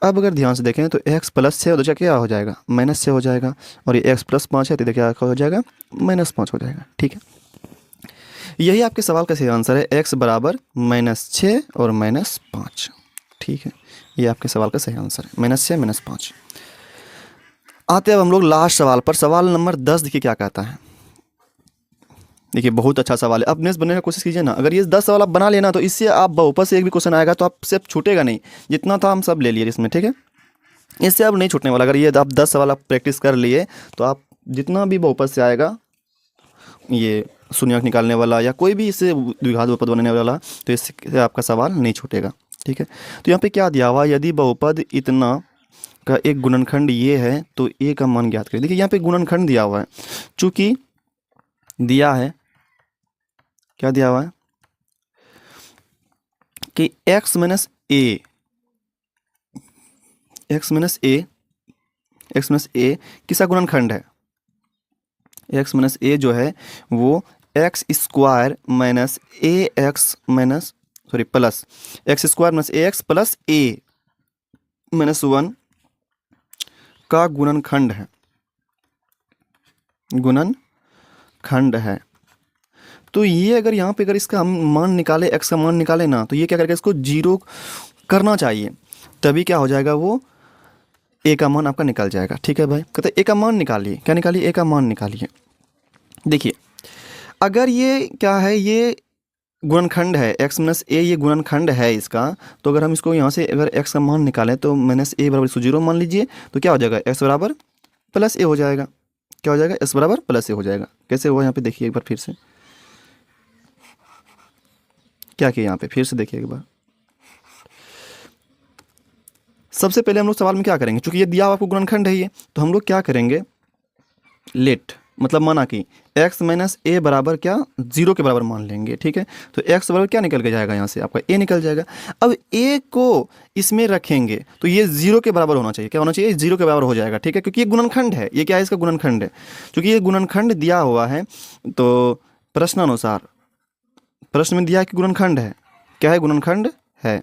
अब अगर ध्यान से देखें तो x प्लस 6 तो क्या हो जाएगा -6 हो जाएगा, और ये x प्लस 5 है तो क्या हो जाएगा -5 हो जाएगा, ठीक है। यही आपके सवाल का सही आंसर है, x बराबर -6 और -5, ठीक है। ये आपके सवाल का सही आंसर है, -6 -5। आते हैं अब हम लोग लास्ट सवाल पर। सवाल नंबर 10 देखिए क्या कहता है। देखिए बहुत अच्छा सवाल है, अब नेक्स्ट बनने की कोशिश कीजिए ना। अगर ये 10 सवाल आप बना लेना तो इससे आप बहुपद से एक भी क्वेश्चन आएगा तो आप सिर्फ छूटेगा नहीं, जितना था हम सब ले लिए इसमें, ठीक है। इससे अब नहीं छूटने वाला। अगर ये आप 10 सवाल आप प्रैक्टिस कर लिए तो आप जितना भी बहुपद से आएगा, ये शून्यक निकालने वाला या कोई भी इससे द्विघात बहुपद बनने वाला, तो इससे आपका सवाल नहीं छूटेगा, ठीक है। तो यहाँ पे क्या दिया हुआ, यदि बहुपद इतना का एक गुणनखंड ये है तो ए का मान ज्ञात करें। देखिए यहाँ पे गुणनखंड दिया हुआ है, चूंकि दिया है क्या दिया हुआ है कि x माइनस ए किसका गुणनखंड है। x माइनस ए जो है वो x square minus a x minus plus x square minus a x plus a minus 1 का गुणनखंड है। तो ये अगर यहाँ पे अगर इसका हम मान निकाले, x का मान निकाले ना, तो ये क्या करेगा इसको 0 करना चाहिए, तभी क्या हो जाएगा वो a का मान आपका निकल जाएगा, ठीक है भाई। कहते a का मान निकालिए, क्या निकालिए a का मान निकालिए। देखिए अगर ये क्या है, ये गुणनखंड है x माइनस ए, ये गुणनखंड है इसका, तो अगर हम इसको यहाँ से अगर x का मान निकालें तो -a बराबर 0 मान लीजिए, तो क्या हो जाएगा x बराबर प्लस a हो जाएगा। क्या हो जाएगा s बराबर प्लस a हो जाएगा। कैसे हुआ यहाँ पे देखिए एक बार फिर से, क्या किया यहाँ पे फिर से देखिए एक बार। सबसे पहले हम लोग सवाल में क्या करेंगे, क्योंकि ये दिया हुआ आपको गुणनखंड है ये, तो हम लोग क्या करेंगे, लेट मतलब माना कि x माइनस ए बराबर क्या 0 के बराबर मान लेंगे, ठीक है। तो x बराबर क्या निकल के जाएगा, यहाँ से आपका a निकल जाएगा। अब a को इसमें रखेंगे तो ये 0 के बराबर होना चाहिए। क्या होना चाहिए, 0 के बराबर हो जाएगा, ठीक है, क्योंकि ये गुणनखंड है। ये क्या है, इसका गुणनखंड है। क्योंकि ये गुणनखंड दिया हुआ है तो प्रश्नानुसार प्रश्न में दिया कि गुणनखंड है, क्या है, गुणनखंड है।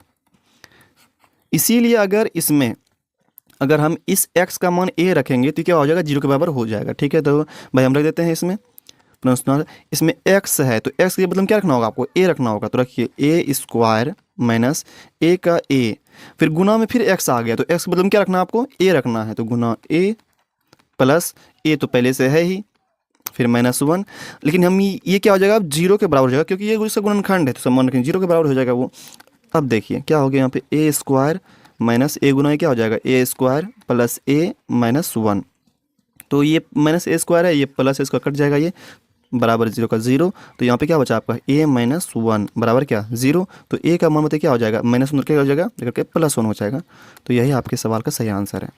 इसीलिए अगर इसमें अगर हम इस x का मान a रखेंगे तो क्या हो जाएगा, 0 के बराबर हो जाएगा, ठीक है। तो भाई हम रख देते हैं इसमें प्रश्न, इसमें x है तो x के मतलब क्या रखना होगा, आपको a रखना होगा। तो रखिए a स्क्वायर माइनस a का a, फिर गुना में फिर x आ गया, तो x के मतलब क्या रखना है, आपको a रखना है। तो गुना a प्लस a तो पहले से है ही, फिर -1, लेकिन हम ये क्या हो जाएगा, अब 0 के बराबर हो जाएगा, क्योंकि ये उसका गुणनखंड है तो सम्मान रखेंगे 0 के बराबर हो जाएगा वो। अब देखिए क्या हो गया यहाँ पे, a स्क्वायर माइनस a गुना क्या हो जाएगा, a square plus a minus 1। तो ये माइनस a स्क्वायर है, ये प्लस इसका कट जाएगा, ये बराबर 0 का 0। तो यहाँ पे क्या बचा आपका a माइनस 1 बराबर क्या 0। तो a का मान मतलब क्या हो जाएगा, -1 क्या हो जाएगा, लेकर के +1 हो जाएगा। तो यही आपके सवाल का सही आंसर है।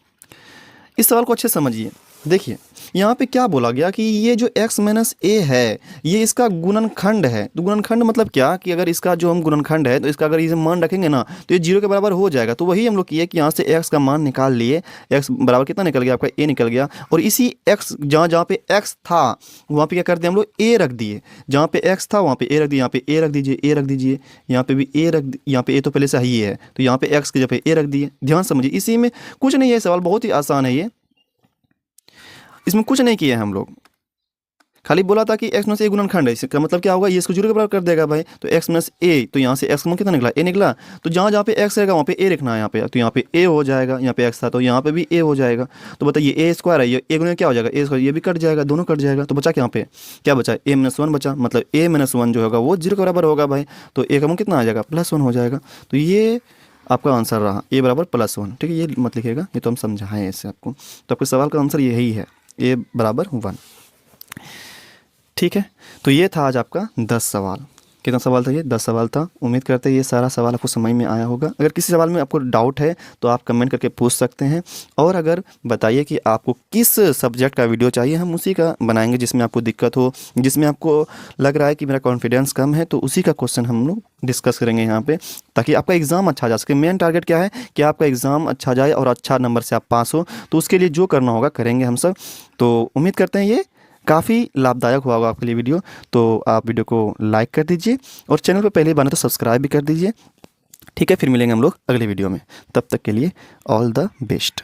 इस सवाल को अच्छे समझिए। देखिए यहाँ पे क्या बोला गया कि ये जो x माइनस ए है ये इसका गुणनखंड है। तो गुणनखंड मतलब क्या कि अगर इसका जो हम गुणनखंड है तो इसका अगर इसे मान रखेंगे ना तो ये 0 के बराबर हो जाएगा। तो वही हम लोग किए कि यहाँ से x का मान निकाल लिए। x बराबर कितना निकल गया आपका a निकल गया, और इसी x जहाँ जहाँ पे x था वहाँ पे क्या कर दिया हम लोग a रख दिए। जहाँ पे x था वहाँ पे a रख दिए, यहाँ पे a रख दीजिए, a रख दीजिए, यहाँ पे भी a रख, यहाँ पे a तो पहले से ही है तो यहाँ पे x की जगह पे a रख दिए। ध्यान समझिए, इसी में कुछ नहीं है, सवाल बहुत ही आसान है ये, इसमें कुछ नहीं किया है हम लोग, खाली बोला था कि x माइनस ए गुणनखंड है। इसका मतलब क्या होगा, ये इसको 0 के बराबर कर देगा भाई। तो x माइनस ए, तो यहाँ से x का मान कितना निकला, a निकला। तो जहाँ जहाँ पे x रहेगा वहाँ पे a रखना है यहाँ पे, तो यहाँ पे a हो जाएगा, यहाँ पे x था तो यहाँ पे भी a हो जाएगा। तो बताइए a स्क्वायर है, ये a गुना क्या हो जाएगा, a स्क्वायर, ये भी कट जाएगा, दोनों कट जाएगा। तो बचा क्या यहाँ पे, क्या बचा, a माइनस वन बचा, मतलब a माइनस वन जो होगा वो 0 के बराबर होगा भाई। तो a का मान कितना आ जाएगा, +1 हो जाएगा। तो ये आपका आंसर रहा, a बराबर +1। ठीक है, ये मत लिखिएगा, ये तो हम समझाएं इससे आपको। तो आपके सवाल का आंसर यही है, a बराबर 1। ठीक है, तो ये था आज आपका 10 सवाल। कितना सवाल था ये, 10 सवाल था। उम्मीद करते हैं ये सारा सवाल आपको समझ में आया होगा। अगर किसी सवाल में आपको डाउट है तो आप कमेंट करके पूछ सकते हैं, और अगर बताइए कि आपको किस सब्जेक्ट का वीडियो चाहिए, हम उसी का बनाएंगे। जिसमें आपको दिक्कत हो, जिसमें आपको लग रहा है कि मेरा कॉन्फिडेंस कम है, तो उसी का क्वेश्चन हम लोग डिस्कस करेंगे यहाँ पे, ताकि आपका एग्ज़ाम अच्छा जा सके। मेन टारगेट क्या है कि आपका एग्ज़ाम अच्छा जाए और अच्छा नंबर से आप पास हो। तो उसके लिए जो करना होगा करेंगे हम सब। तो उम्मीद करते हैं ये काफ़ी लाभदायक हुआ होगा आपके लिए वीडियो। तो आप वीडियो को लाइक कर दीजिए, और चैनल पर पहले बने तो सब्सक्राइब भी कर दीजिए। ठीक है, फिर मिलेंगे हम लोग अगले वीडियो में। तब तक के लिए ऑल द बेस्ट।